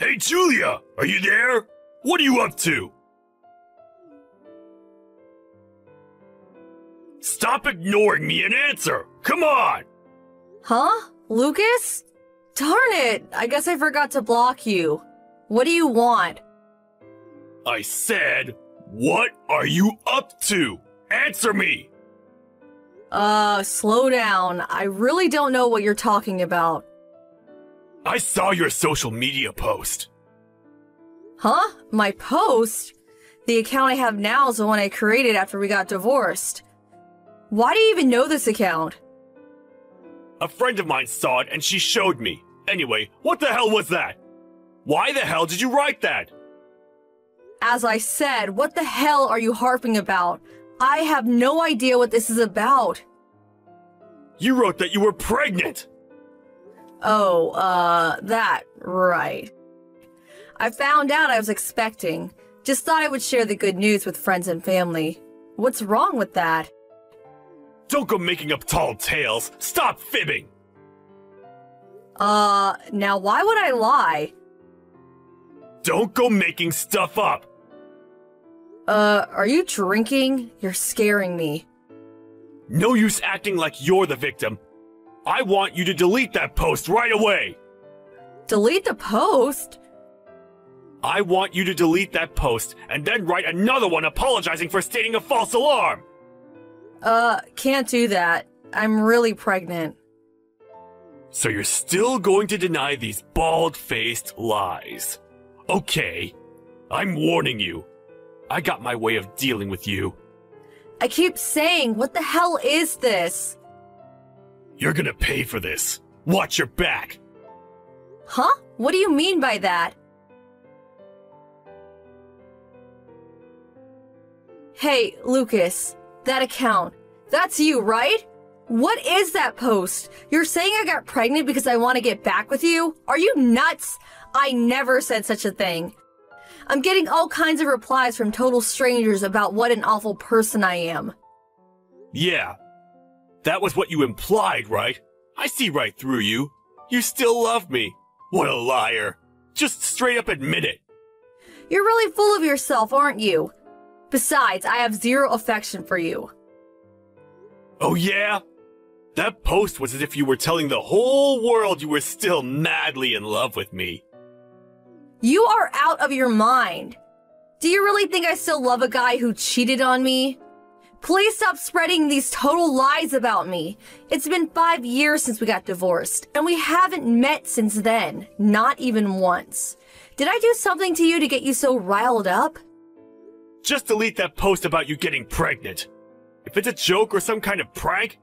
Hey, Julia! Are you there? What are you up to? Stop ignoring me and answer! Come on! Huh? Lucas? Darn it! I guess I forgot to block you. What do you want? I said, what are you up to? Answer me! Slow down. I really don't know what you're talking about. I saw your social media post. Huh? My post? The account I have now is the one I created after we got divorced. Why do you even know this account? A friend of mine saw it and she showed me. Anyway, what the hell was that? Why the hell did you write that? As I said, what the hell are you harping about? I have no idea what this is about. You wrote that you were pregnant! Oh, that, right. I found out I was expecting. Just thought I would share the good news with friends and family. What's wrong with that? Don't go making up tall tales. Stop fibbing! Now why would I lie? Don't go making stuff up! Are you drinking? You're scaring me. No use acting like you're the victim. I want you to delete that post right away! Delete the post? I want you to delete that post and then write another one apologizing for stating a false alarm! Can't do that. I'm really pregnant. So you're still going to deny these bald-faced lies. Okay, I'm warning you. I got my way of dealing with you. I keep saying, what the hell is this? You're gonna pay for this. Watch your back. Huh? What do you mean by that? Hey, Lucas, that account. That's you, right? What is that post? You're saying I got pregnant because I want to get back with you? Are you nuts? I never said such a thing. I'm getting all kinds of replies from total strangers about what an awful person I am. Yeah. That was what you implied, right? I see right through you. You still love me. What a liar. Just straight up admit it. You're really full of yourself, aren't you? Besides, I have zero affection for you. Oh yeah? That post was as if you were telling the whole world you were still madly in love with me. You are out of your mind. Do you really think I still love a guy who cheated on me? Please stop spreading these total lies about me. It's been 5 years since we got divorced, and we haven't met since then. Not even once. Did I do something to you to get you so riled up? Just delete that post about you getting pregnant. If it's a joke or some kind of prank,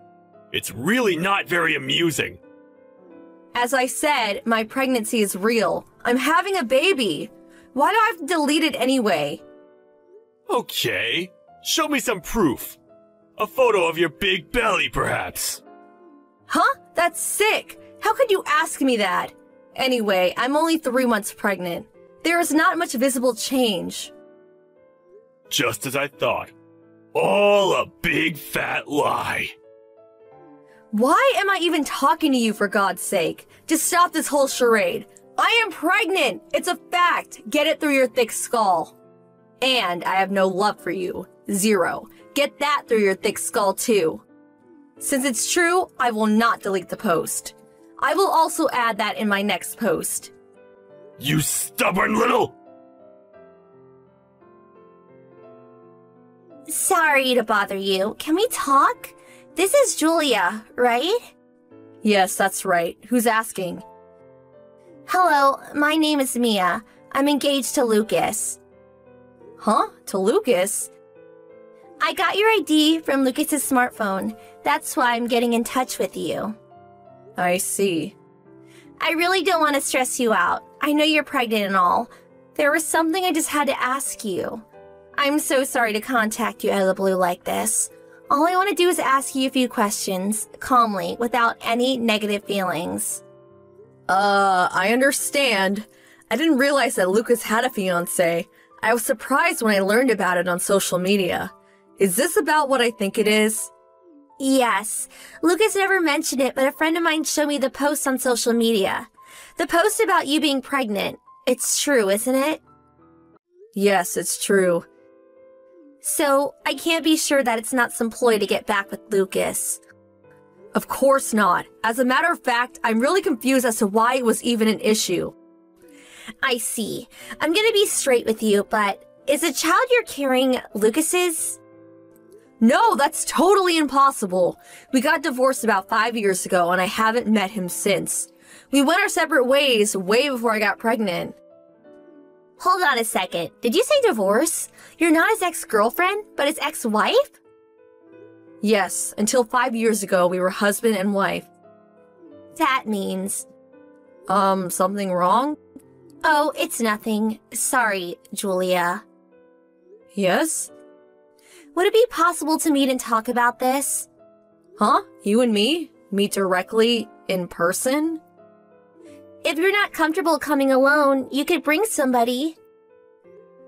it's really not very amusing. As I said, my pregnancy is real. I'm having a baby. Why do I have to delete it anyway? Okay, show me some proof. A photo of your big belly, perhaps. Huh? That's sick. How could you ask me that? Anyway, I'm only 3 months pregnant. There is not much visible change. Just as I thought. All a big fat lie. Why am I even talking to you, for God's sake? Just stop this whole charade. I am pregnant! It's a fact! Get it through your thick skull. And I have no love for you. Zero. Get that through your thick skull, too. Since it's true, I will not delete the post. I will also add that in my next post. You stubborn little... Sorry to bother you. Can we talk? This is Julia, right? Yes, that's right. Who's asking? Hello, my name is Mia. I'm engaged to Lucas. Huh? To Lucas? I got your ID from Lucas's smartphone. That's why I'm getting in touch with you. I see. I really don't want to stress you out. I know you're pregnant and all. There was something I just had to ask you. I'm so sorry to contact you out of the blue like this. All I want to do is ask you a few questions, calmly, without any negative feelings. I understand. I didn't realize that Lucas had a fiancé. I was surprised when I learned about it on social media. Is this about what I think it is? Yes. Lucas never mentioned it, but a friend of mine showed me the post on social media. The post about you being pregnant. It's true, isn't it? Yes, it's true. So, I can't be sure that it's not some ploy to get back with Lucas. Of course not. As a matter of fact, I'm really confused as to why it was even an issue. I see. I'm gonna be straight with you, but is the child you're carrying Lucas's? No, that's totally impossible. We got divorced about 5 years ago and I haven't met him since. We went our separate ways way before I got pregnant. Hold on a second. Did you say divorce? You're not his ex-girlfriend, but his ex-wife? Yes, until 5 years ago we were husband and wife. That means... Something wrong? Oh, it's nothing. Sorry, Julia. Yes? Would it be possible to meet and talk about this? Huh? You and me? Meet directly in person? If you're not comfortable coming alone, you could bring somebody.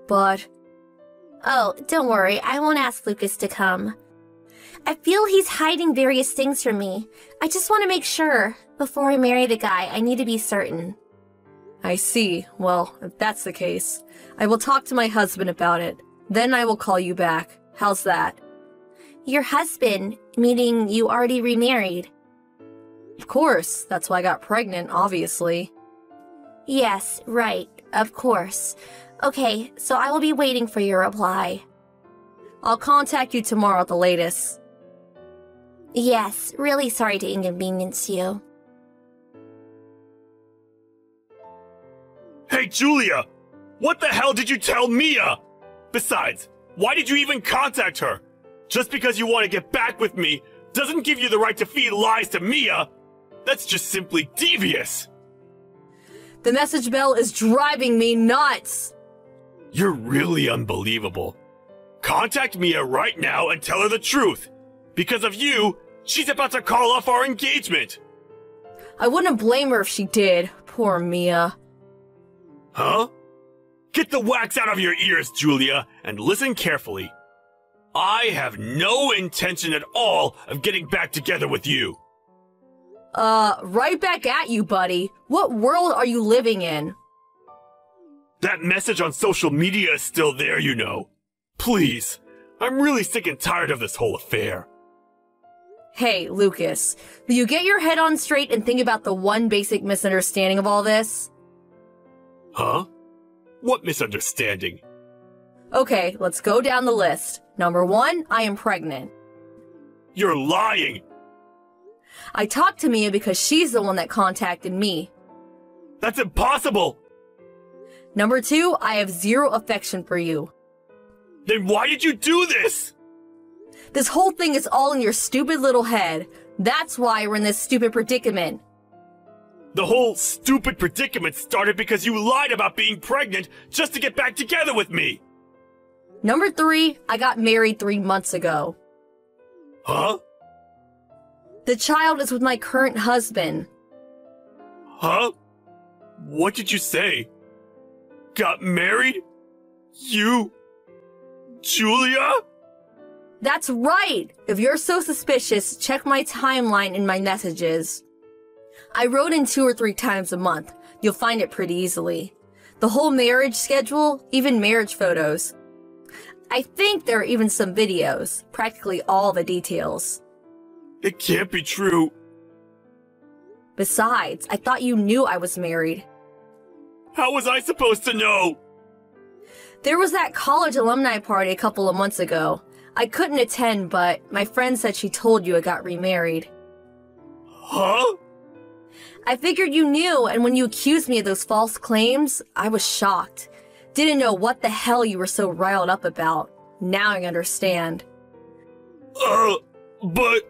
But... Oh, don't worry, I won't ask Lucas to come. I feel he's hiding various things from me. I just want to make sure. Before I marry the guy, I need to be certain. I see. Well, if that's the case, I will talk to my husband about it. Then I will call you back. How's that? Your husband, meaning you already remarried. Of course. That's why I got pregnant, obviously. Yes, right. Of course. Okay, so I will be waiting for your reply. I'll contact you tomorrow at the latest. Yes, really sorry to inconvenience you. Hey, Julia! What the hell did you tell Mia? Besides, why did you even contact her? Just because you want to get back with me doesn't give you the right to feed lies to Mia. That's just simply devious. The message bell is driving me nuts. You're really unbelievable. Contact Mia right now and tell her the truth. Because of you, she's about to call off our engagement. I wouldn't blame her if she did. Poor Mia. Huh? Get the wax out of your ears, Julia, and listen carefully. I have no intention at all of getting back together with you. Right back at you, buddy. What world are you living in? That message on social media is still there, you know. Please, I'm really sick and tired of this whole affair. Hey, Lucas, will you get your head on straight and think about the one basic misunderstanding of all this? Huh? What misunderstanding? Okay, let's go down the list. Number 1, I am pregnant. You're lying! I talked to Mia because she's the one that contacted me. That's impossible! Number 2, I have zero affection for you. Then why did you do this? This whole thing is all in your stupid little head. That's why we're in this stupid predicament. The whole stupid predicament started because you lied about being pregnant just to get back together with me! Number 3, I got married 3 months ago. Huh? The child is with my current husband. Huh? What did you say? Got married? You? Julia? That's right! If you're so suspicious, check my timeline in my messages. I wrote in 2 or 3 times a month. You'll find it pretty easily. The whole marriage schedule, even marriage photos. I think there are even some videos, practically all the details. It can't be true. Besides, I thought you knew I was married. How was I supposed to know? There was that college alumni party a couple of months ago. I couldn't attend, but my friend said she told you I got remarried. Huh? I figured you knew, and when you accused me of those false claims, I was shocked. Didn't know what the hell you were so riled up about. Now I understand. But...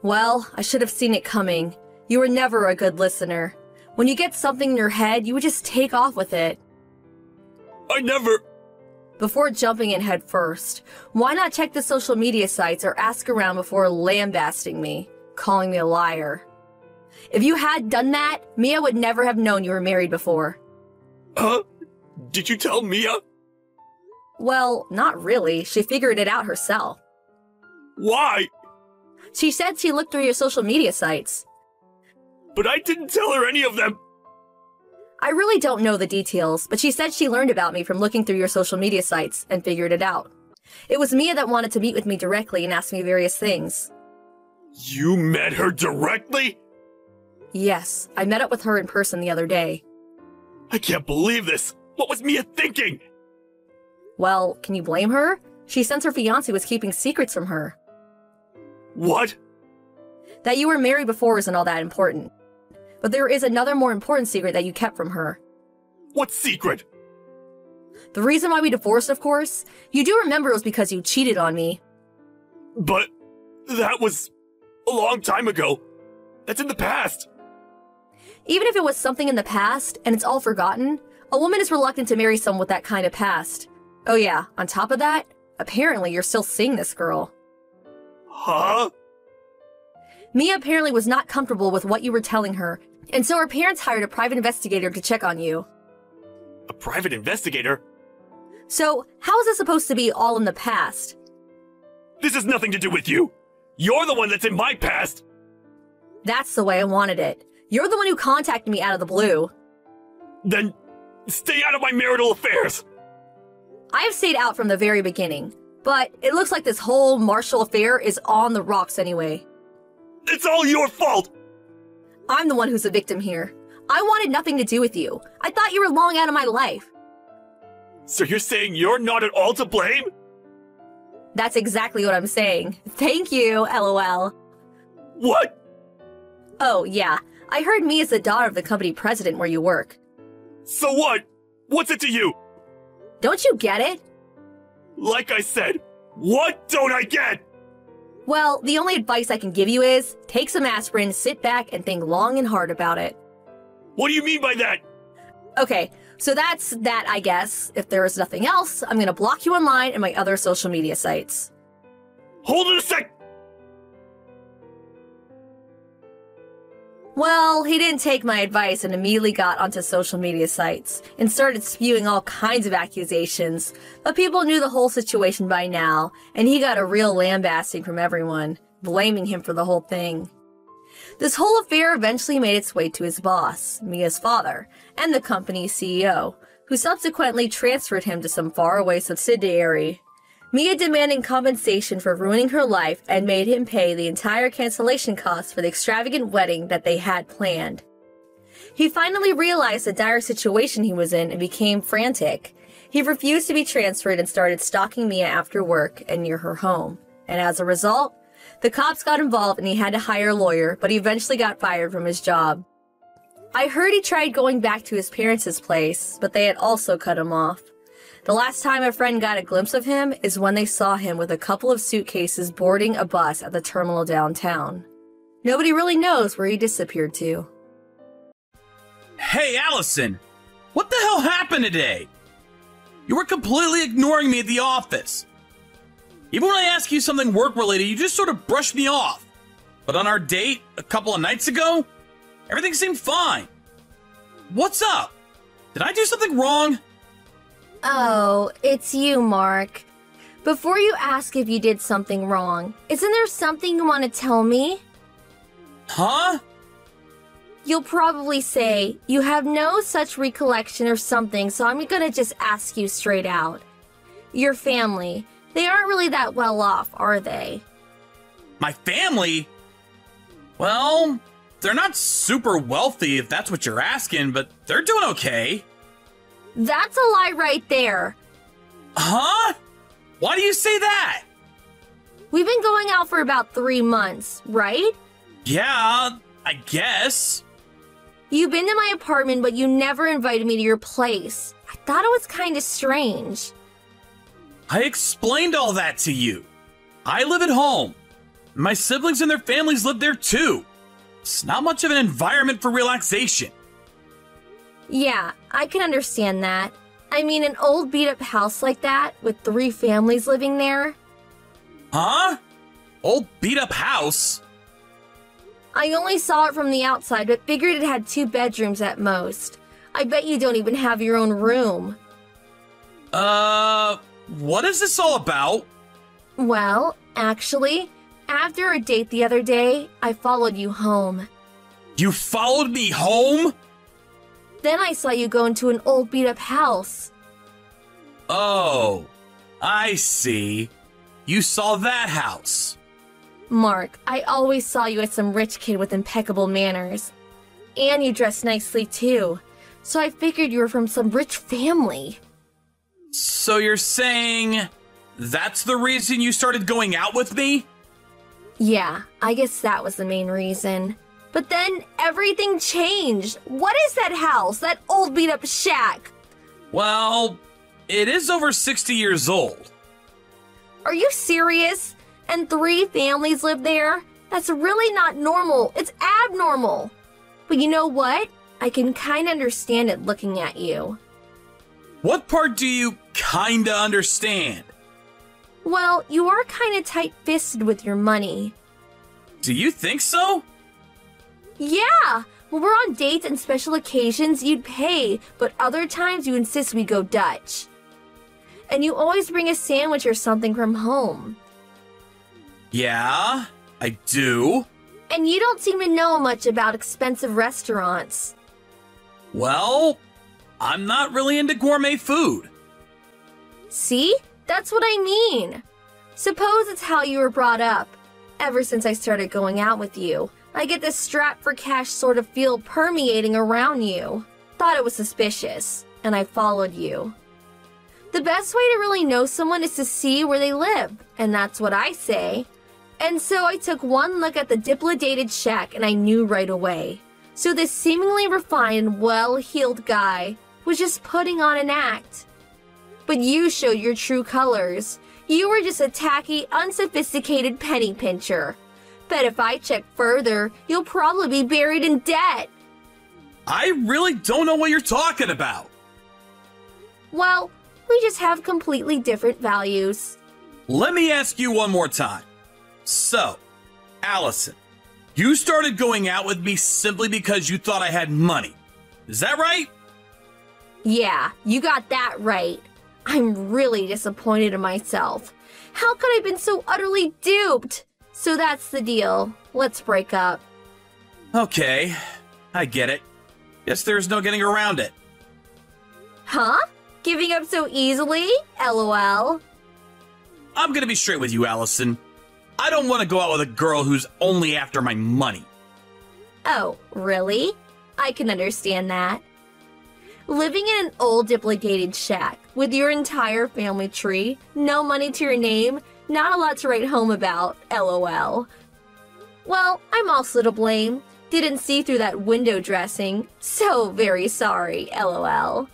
Well, I should have seen it coming. You were never a good listener. When you get something in your head, you would just take off with it. I never... Before jumping in head first, why not check the social media sites or ask around before lambasting me, calling me a liar? If you had done that, Mia would never have known you were married before. Huh? Did you tell Mia? Well, not really. She figured it out herself. Why? She said she looked through your social media sites. But I didn't tell her any of them. I really don't know the details, but she said she learned about me from looking through your social media sites and figured it out. It was Mia that wanted to meet with me directly and ask me various things. You met her directly? Yes, I met up with her in person the other day. I can't believe this! What was Mia thinking? Well, can you blame her? She since her fiancé was keeping secrets from her. What? That you were married before isn't all that important. But there is another more important secret that you kept from her. What secret? The reason why we divorced, of course. You do remember it was because you cheated on me. But that was a long time ago. That's in the past. Even if it was something in the past, and it's all forgotten, a woman is reluctant to marry someone with that kind of past. Oh yeah, on top of that, apparently you're still seeing this girl. Huh? Mia apparently was not comfortable with what you were telling her, and so her parents hired a private investigator to check on you. A private investigator? So, how is this supposed to be all in the past? This has nothing to do with you. You're the one that's in my past. That's the way I wanted it. You're the one who contacted me out of the blue. Then stay out of my marital affairs. I have stayed out from the very beginning, but it looks like this whole Marshall affair is on the rocks anyway. It's all your fault. I'm the one who's a victim here. I wanted nothing to do with you. I thought you were long out of my life. So you're saying you're not at all to blame? That's exactly what I'm saying. Thank you, LOL. What? Oh, yeah. I heard Mia's the daughter of the company president where you work. So what? What's it to you? Don't you get it? Like I said, what don't I get? Well, the only advice I can give you is, take some aspirin, sit back, and think long and hard about it. What do you mean by that? Okay, so that's that, I guess. If there is nothing else, I'm gonna block you online and my other social media sites. Hold it a sec! Well, he didn't take my advice and immediately got onto social media sites and started spewing all kinds of accusations, but people knew the whole situation by now, and he got a real lambasting from everyone, blaming him for the whole thing. This whole affair eventually made its way to his boss, Mia's father, and the company's CEO, who subsequently transferred him to some faraway subsidiary. Mia demanded compensation for ruining her life and made him pay the entire cancellation costs for the extravagant wedding that they had planned. He finally realized the dire situation he was in and became frantic. He refused to be transferred and started stalking Mia after work and near her home. And as a result, the cops got involved and he had to hire a lawyer, but he eventually got fired from his job. I heard he tried going back to his parents' place, but they had also cut him off. The last time a friend got a glimpse of him is when they saw him with a couple of suitcases boarding a bus at the terminal downtown. Nobody really knows where he disappeared to. Hey, Allison! What the hell happened today? You were completely ignoring me at the office. Even when I ask you something work-related, you just sort of brush me off. But on our date a couple of nights ago, everything seemed fine. What's up? Did I do something wrong? Oh, it's you, Mark. Before you ask if you did something wrong, isn't there something you want to tell me? Huh? You'll probably say, you have no such recollection or something, so I'm gonna just ask you straight out. Your family, they aren't really that well off, are they? My family? Well, they're not super wealthy if that's what you're asking, but they're doing okay. That's a lie right there. Huh? Why do you say that? We've been going out for about 3 months, right? Yeah, I guess. You've been to my apartment, but you never invited me to your place. I thought it was kind of strange. I explained all that to you. I live at home. My siblings and their families live there too. It's not much of an environment for relaxation. Yeah, I can understand that. I mean, an old beat-up house like that, with 3 families living there. Huh? Old beat-up house? I only saw it from the outside, but figured it had 2 bedrooms at most. I bet you don't even have your own room. What is this all about? Well, actually, after our date the other day, I followed you home. You followed me home? then I saw you go into an old beat-up house. Oh, I see. You saw that house. Mark, I always saw you as some rich kid with impeccable manners. And you dress nicely too. So I figured you were from some rich family. So you're saying that's the reason you started going out with me? Yeah, I guess that was the main reason. But then everything changed. What is that house? That old beat-up shack? Well, it is over 60 years old. Are you serious? And 3 families live there? That's really not normal. It's abnormal. But you know what? I can kinda understand it looking at you. What part do you kinda understand? Well, you are kinda tight-fisted with your money. Do you think so? Yeah! When we're on dates and special occasions, you'd pay, but other times you insist we go Dutch. And you always bring a sandwich or something from home. Yeah, I do. And you don't seem to know much about expensive restaurants. Well, I'm not really into gourmet food. See? That's what I mean. Suppose it's how you were brought up. Ever since I started going out with you, I get this strapped for cash sort of feel permeating around you. Thought it was suspicious, and I followed you. The best way to really know someone is to see where they live, and that's what I say. And so I took one look at the dilapidated shack and I knew right away. So this seemingly refined, well-heeled guy was just putting on an act. But you showed your true colors. You were just a tacky, unsophisticated penny pincher. Bet if I check further, you'll probably be buried in debt. I really don't know what you're talking about. Well, we just have completely different values. Let me ask you one more time. So, Allison, you started going out with me simply because you thought I had money. Is that right? Yeah, you got that right. I'm really disappointed in myself. How could I have been so utterly duped? So that's the deal. Let's break up. Okay, I get it. Guess there's no getting around it. Huh? Giving up so easily? LOL. I'm gonna be straight with you, Allison. I don't want to go out with a girl who's only after my money. Oh, really? I can understand that. Living in an old dilapidated shack with your entire family tree, no money to your name, not a lot to write home about, LOL. Well, I'm also to blame. Didn't see through that window dressing. So very sorry, LOL.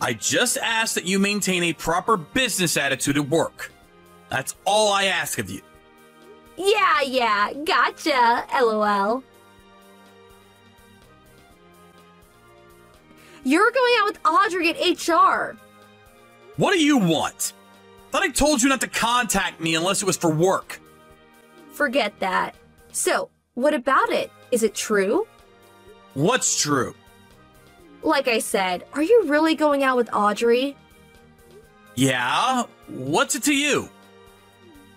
I just ask that you maintain a proper business attitude at work. That's all I ask of you. Yeah, gotcha, LOL. You're going out with Audrey at HR. What do you want? Thought I told you not to contact me unless it was for work. Forget that. So, what about it? Is it true? What's true? Like I said, are you really going out with Audrey? Yeah? What's it to you?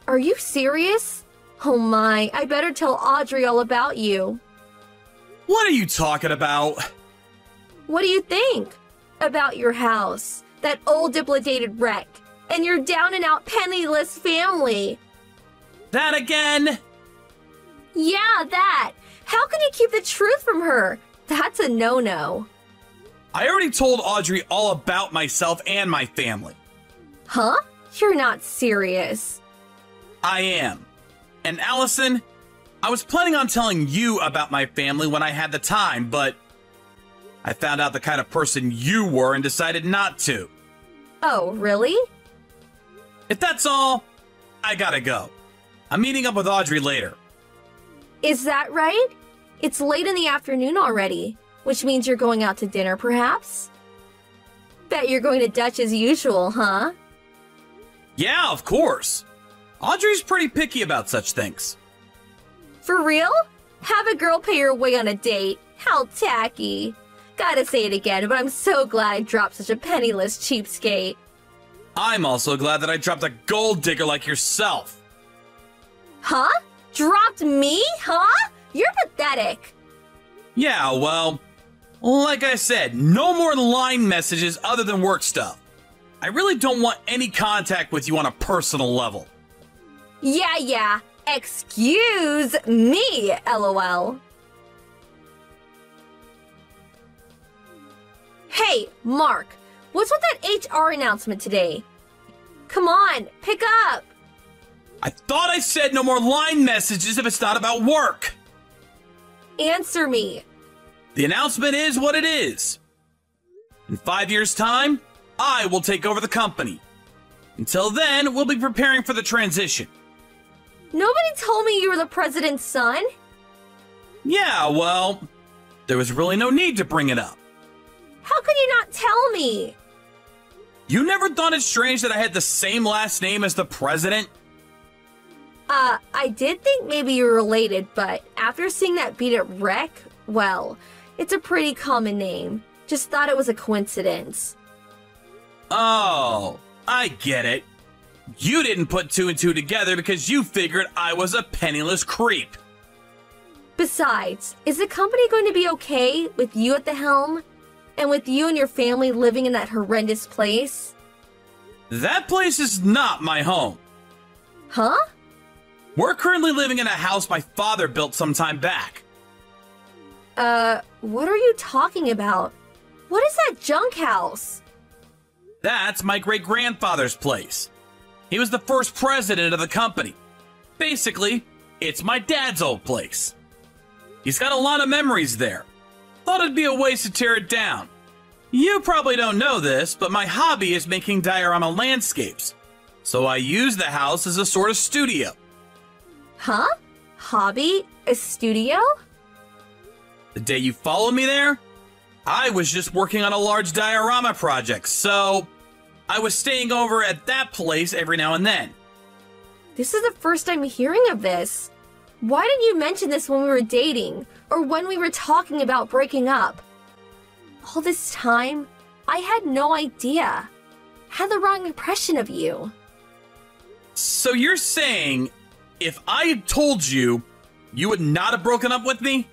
Are you serious? Oh my, I better tell Audrey all about you. What are you talking about? What do you think? About your house, that old dilapidated wreck, and your down-and-out penniless family. That again? Yeah, that. How can you keep the truth from her? That's a no-no. I already told Audrey all about myself and my family. Huh? You're not serious. I am. And Allison, I was planning on telling you about my family when I had the time, but I found out the kind of person you were and decided not to. Oh, really? If that's all, I gotta go. I'm meeting up with Audrey later. Is that right? It's late in the afternoon already, which means you're going out to dinner, perhaps? Bet you're going to Dutch as usual, huh? Yeah, of course. Audrey's pretty picky about such things. For real? Have a girl pay your way on a date? How tacky. Gotta say it again, but I'm so glad I dropped such a penniless cheapskate. I'm also glad that I dropped a gold digger like yourself. Huh? Dropped me? Huh? You're pathetic. Yeah, well, Like I said, no more line messages other than work stuff. I really don't want any contact with you on a personal level. Yeah. Excuse me, LOL. Hey, Mark, what's with that HR announcement today? Come on, pick up. I thought I said no more line messages if it's not about work. Answer me. The announcement is what it is. In 5 years' time, I will take over the company. Until then, we'll be preparing for the transition. Nobody told me you were the president's son. Yeah, well, there was really no need to bring it up. How could you not tell me? You never thought it strange that I had the same last name as the president? I did think maybe you were related, but after seeing that beat at Rec, well, it's a pretty common name. Just thought it was a coincidence. Oh, I get it. You didn't put two and two together because you figured I was a penniless creep. Besides, is the company going to be okay with you at the helm? And with you and your family living in that horrendous place? That place is not my home. Huh? We're currently living in a house my father built some time back. What are you talking about? What is that junk house? That's my great-grandfather's place. He was the first president of the company. Basically, it's my dad's old place. He's got a lot of memories there. Thought it'd be a waste to tear it down. You probably don't know this, but my hobby is making diorama landscapes. So I use the house as a sort of studio. Huh? Hobby? A studio? The day you followed me there, I was just working on a large diorama project, so I was staying over at that place every now and then. This is the first I'm hearing of this. Why didn't you mention this when we were dating? Or when we were talking about breaking up? All this time, I had no idea. Had the wrong impression of you. So you're saying, if I had told you, you would not have broken up with me?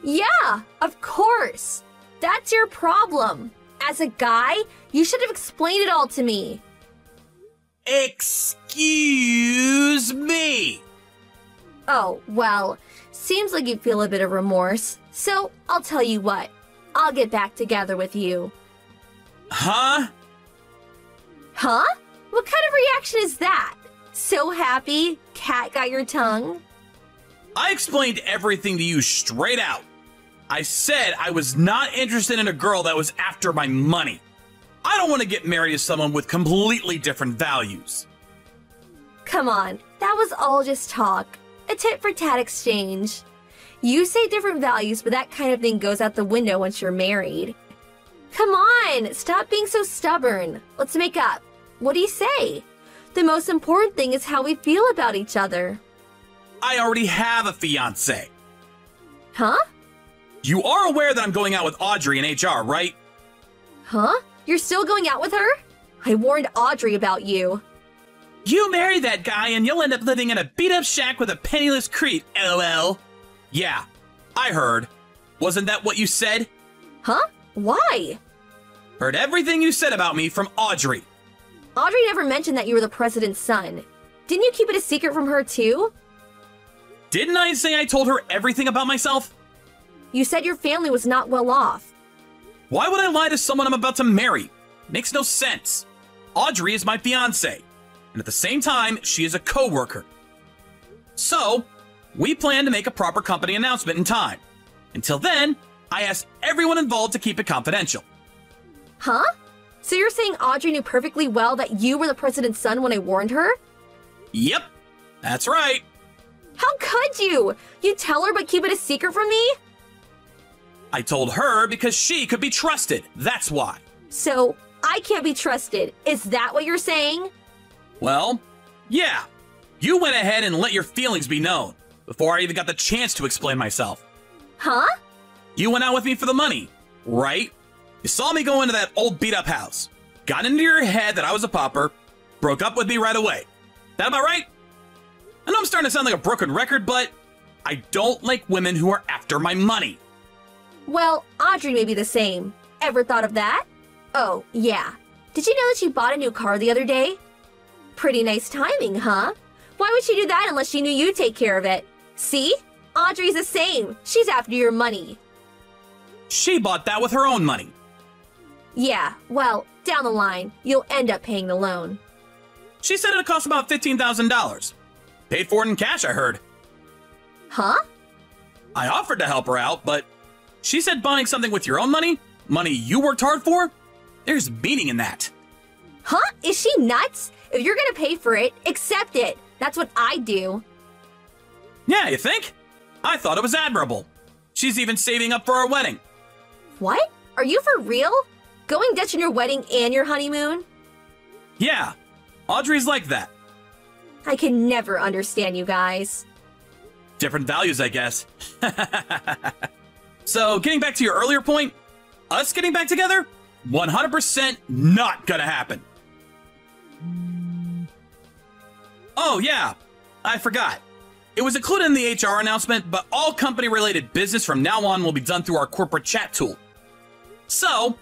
Yeah, of course. That's your problem. As a guy, you should have explained it all to me. Excuse me. Oh, well, seems like you feel a bit of remorse. So, I'll tell you what. I'll get back together with you. Huh? Huh? What kind of reaction is that? So happy, cat got your tongue? I explained everything to you straight out. I said I was not interested in a girl that was after my money. I don't want to get married to someone with completely different values. Come on, that was all just talk. A tit-for-tat exchange. You say different values, but that kind of thing goes out the window once you're married. Come on, stop being so stubborn. Let's make up. What do you say? The most important thing is how we feel about each other. I already have a fiancé. Huh? You are aware that I'm going out with Audrey in HR, right? Huh? You're still going out with her? I warned Audrey about you. You marry that guy and you'll end up living in a beat-up shack with a penniless creep, LOL. Yeah, I heard. Wasn't that what you said? Huh? Why? Heard everything you said about me from Audrey. Audrey never mentioned that you were the president's son. Didn't you keep it a secret from her too? Didn't I say I told her everything about myself? You said your family was not well off. Why would I lie to someone I'm about to marry? Makes no sense. Audrey is my fiancé, and at the same time, she is a co-worker. So, we plan to make a proper company announcement in time. Until then, I asked everyone involved to keep it confidential. Huh? So you're saying Audrey knew perfectly well that you were the president's son when I warned her? Yep, that's right. How could you? You tell her but keep it a secret from me? I told her because she could be trusted, that's why. So, I can't be trusted. Is that what you're saying? Well, yeah. You went ahead and let your feelings be known before I even got the chance to explain myself. Huh? You went out with me for the money, right? You saw me go into that old beat-up house, got into your head that I was a pauper, broke up with me right away. That about right? I know I'm starting to sound like a broken record, but I don't like women who are after my money. Well, Audrey may be the same. Ever thought of that? Oh, yeah. Did you know that she bought a new car the other day? Pretty nice timing, huh? Why would she do that unless she knew you'd take care of it? See? Audrey's the same. She's after your money. She bought that with her own money. Yeah, well, down the line, you'll end up paying the loan. She said it cost about $15,000. Paid for it in cash, I heard. Huh? I offered to help her out, but she said buying something with your own money, money you worked hard for, there's meaning in that. Huh? Is she nuts? If you're gonna pay for it, accept it. That's what I do. Yeah, you think? I thought it was admirable. She's even saving up for our wedding. What? Are you for real? Going Dutch on your wedding and your honeymoon? Yeah, Audrey's like that. I can never understand you guys. Different values, I guess. So, getting back to your earlier point, us getting back together? 100% not gonna happen. Oh, yeah, I forgot. It was included in the HR announcement, but all company-related business from now on will be done through our corporate chat tool. So,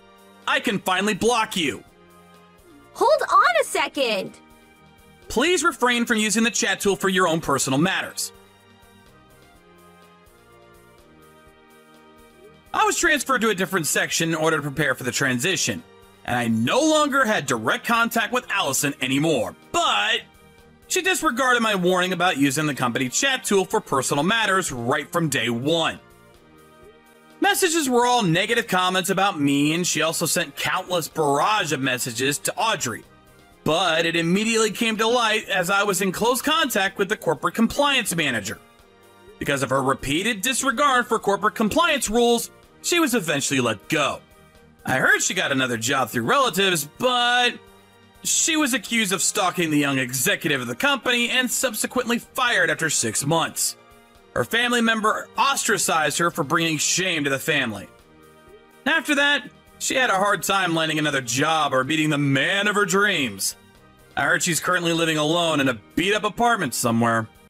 I can finally block you. Hold on a second. Please refrain from using the chat tool for your own personal matters. I was transferred to a different section in order to prepare for the transition, and I no longer had direct contact with Allison anymore, but she disregarded my warning about using the company chat tool for personal matters right from day one. Messages were all negative comments about me, and she also sent countless barrage of messages to Audrey. But it immediately came to light as I was in close contact with the corporate compliance manager. Because of her repeated disregard for corporate compliance rules, she was eventually let go. I heard she got another job through relatives, but she was accused of stalking the young executive of the company and subsequently fired after 6 months. Her family member ostracized her for bringing shame to the family. After that, she had a hard time landing another job or meeting the man of her dreams. I heard she's currently living alone in a beat-up apartment somewhere.